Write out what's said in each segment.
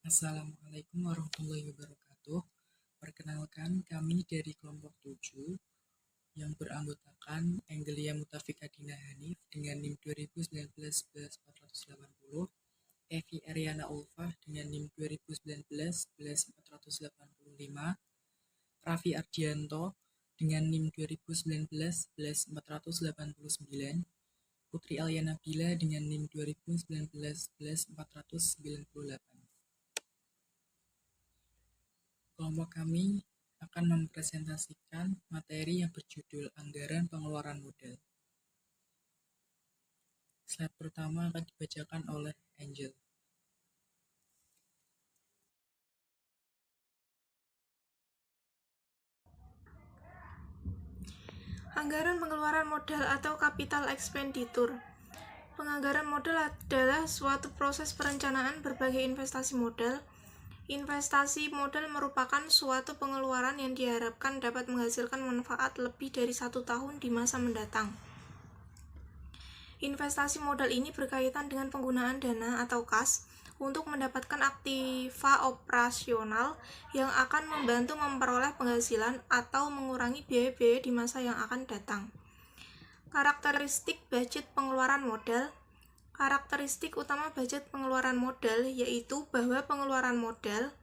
Assalamualaikum warahmatullahi wabarakatuh. Perkenalkan, kami dari kelompok 7 yang beranggotakan Enggelia Mutafika Dina Hanif dengan NIM 2019-11480, Evi Ariana Ulfah dengan NIM 2019-11485, Raffi Ardianto dengan NIM 2019-11489, Putri Alyana Bila dengan NIM 2019-11498. Kelompok kami akan mempresentasikan materi yang berjudul Anggaran Pengeluaran Modal. Slide pertama akan dibacakan oleh Angel. Anggaran pengeluaran modal atau capital expenditure. Penganggaran modal adalah suatu proses perencanaan berbagai investasi modal. Investasi modal merupakan suatu pengeluaran yang diharapkan dapat menghasilkan manfaat lebih dari 1 tahun di masa mendatang. Investasi modal ini berkaitan dengan penggunaan dana atau kas untuk mendapatkan aktiva operasional yang akan membantu memperoleh penghasilan atau mengurangi biaya-biaya di masa yang akan datang. Karakteristik budget pengeluaran modal. Karakteristik utama budget pengeluaran modal yaitu bahwa pengeluaran modal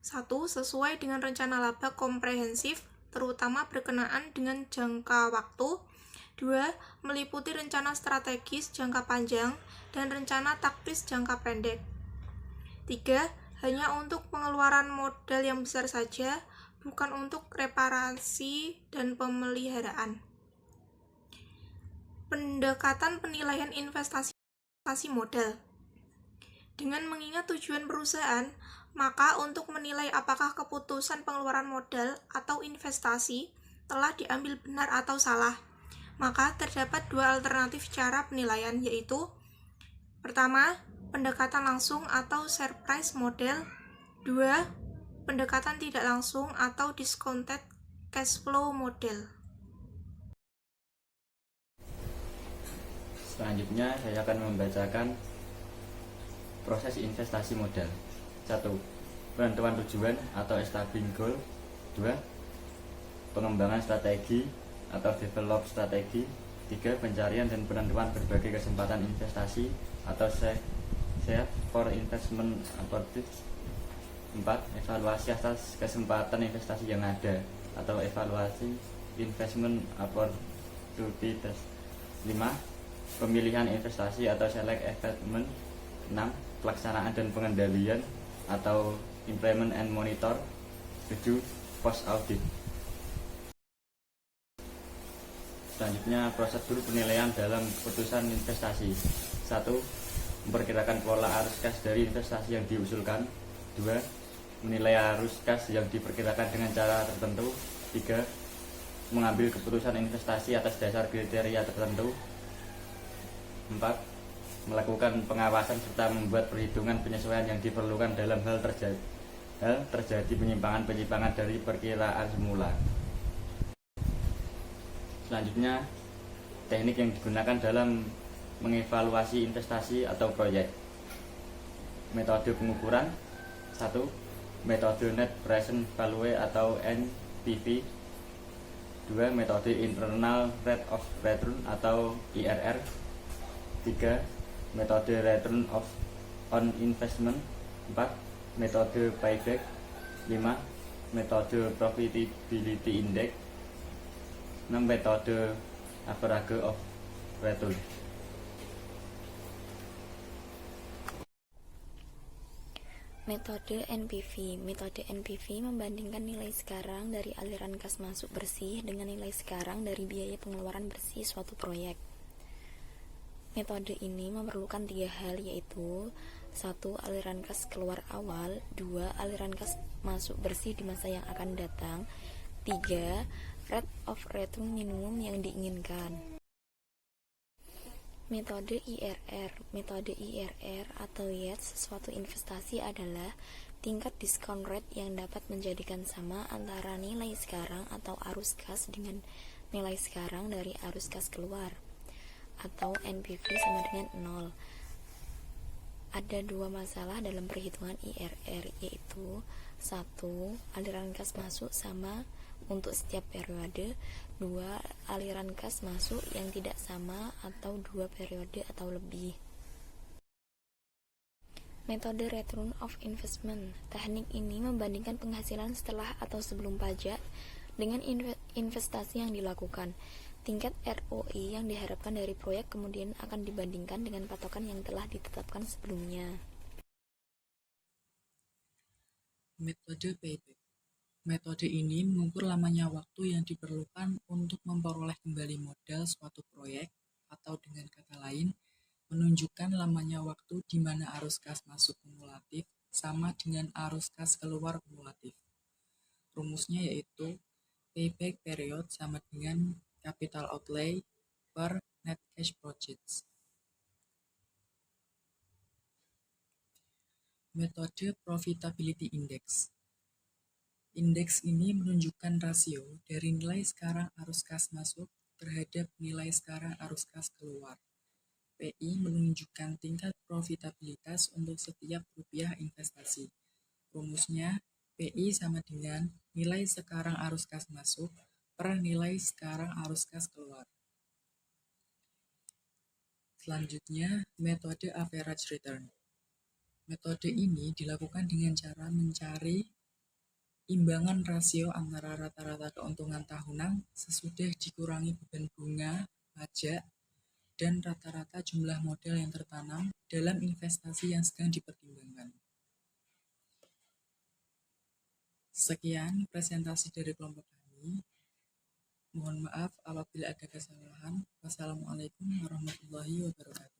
1. Sesuai dengan rencana laba komprehensif, terutama berkenaan dengan jangka waktu. 2. Meliputi rencana strategis jangka panjang dan rencana taktis jangka pendek. 3. Hanya untuk pengeluaran modal yang besar saja, bukan untuk reparasi dan pemeliharaan. Pendekatan penilaian investasi modal. Dengan mengingat tujuan perusahaan, maka untuk menilai apakah keputusan pengeluaran modal atau investasi telah diambil benar atau salah, maka terdapat dua alternatif cara penilaian, yaitu pertama, pendekatan langsung atau share price model. 2. Pendekatan tidak langsung atau discounted cash flow model. Selanjutnya saya akan membacakan proses investasi modal. 1. Penentuan tujuan atau establishing goal. 2. Pengembangan strategi atau develop strategi. 3. Pencarian dan penentuan berbagai kesempatan investasi atau search for investment opportunities. 4. Evaluasi atas kesempatan investasi yang ada atau evaluasi investment opportunities. 5. Pemilihan investasi atau select investment. 6. Pelaksanaan dan pengendalian atau implement and monitor. 7. Post audit. Selanjutnya, prosedur penilaian dalam keputusan investasi. 1. Memperkirakan pola arus kas dari investasi yang diusulkan. 2. Menilai arus kas yang diperkirakan dengan cara tertentu. 3. Mengambil keputusan investasi atas dasar kriteria tertentu. 4. Melakukan pengawasan serta membuat perhitungan penyesuaian yang diperlukan dalam hal terjadi penyimpangan dari perkiraan semula. Selanjutnya, teknik yang digunakan dalam mengevaluasi investasi atau proyek. Metode pengukuran. 1. Metode Net Present Value atau NPV. 2. Metode Internal Rate of Return atau IRR. 3. Metode Return on Investment. 4. Metode Payback. 5. Metode Profitability Index. 6. Metode Average of Return. Metode NPV. Metode NPV membandingkan nilai sekarang dari aliran kas masuk bersih dengan nilai sekarang dari biaya pengeluaran bersih suatu proyek. Metode ini memerlukan 3 hal, yaitu 1. Aliran kas keluar awal. 2. Aliran kas masuk bersih di masa yang akan datang. 3. Rate of return minimum yang diinginkan. Metode IRR. Metode IRR atau yield sesuatu investasi adalah tingkat discount rate yang dapat menjadikan sama antara nilai sekarang atau arus kas dengan nilai sekarang dari arus kas keluar, atau NPV sama dengan 0. Ada dua masalah dalam perhitungan IRR, yaitu 1. Aliran kas masuk sama untuk setiap periode. 2. Aliran kas masuk yang tidak sama atau 2 periode atau lebih. Metode Return of Investment. Teknik ini membandingkan penghasilan setelah atau sebelum pajak dengan investasi yang dilakukan. Tingkat ROI yang diharapkan dari proyek kemudian akan dibandingkan dengan patokan yang telah ditetapkan sebelumnya. Metode payback. Metode ini mengukur lamanya waktu yang diperlukan untuk memperoleh kembali modal suatu proyek, atau dengan kata lain, menunjukkan lamanya waktu di mana arus kas masuk kumulatif sama dengan arus kas keluar kumulatif. Rumusnya yaitu payback period sama dengan capital outlay per net cash proceeds. Metode Profitability Index. Indeks ini menunjukkan rasio dari nilai sekarang arus kas masuk terhadap nilai sekarang arus kas keluar. PI menunjukkan tingkat profitabilitas untuk setiap rupiah investasi. Rumusnya, PI sama dengan nilai sekarang arus kas masuk per nilai sekarang arus kas keluar. Selanjutnya, metode average return. Metode ini dilakukan dengan cara mencari imbangan rasio antara rata-rata keuntungan tahunan sesudah dikurangi beban bunga, pajak, dan rata-rata jumlah modal yang tertanam dalam investasi yang sedang dipertimbangkan. Sekian presentasi dari kelompok kami. Mohon maaf apabila ada kesalahan. Wassalamualaikum warahmatullahi wabarakatuh.